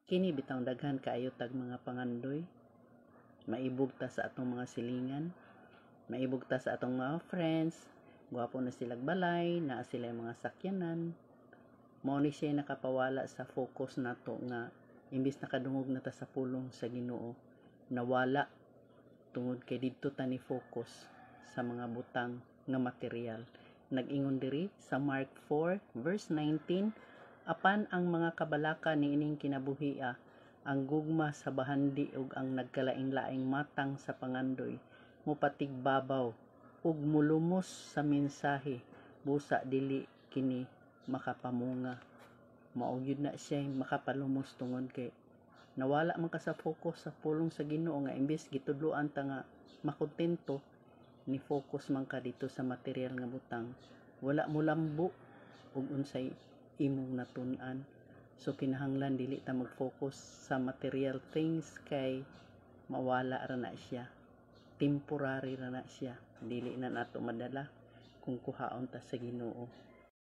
Kini bitang daghan kaayo tag mga pangandoy, maibog ta sa atong mga silingan, maibog ta sa atong mga friends, gwapo na silang balay, naa sila mga sakyanan. Mao ni siya nakapawala sa focus nato nga imbis nakadungog na ta sa pulong sa Ginoo, nawala tungod kay didto ta ni focus sa mga butang nga material. Nag-ingon diri sa Mark 4 verse 19, apan ang mga kabalaka niining kinabuhia, ang gugma sa bahandi ug ang nagkalaing-laing matang sa pangandoy mopatigbabaw ug mulumos sa mensahe, busa dili kini makapamunga. Mao gyud na siya makapalumos tungod kay nawala man ka sa focus sa pulong sa Ginoo nga imbes gitudloan ta nga makontento, ni focus man ka dito sa material nga butang, wala mo lambo ug unsay imong natun-an. So kinahanglan dili ta mag-focus sa material things kay mawala ra na siya, temporary ra na siya, dili na nato madala kung kuhaon ta sa Ginoo.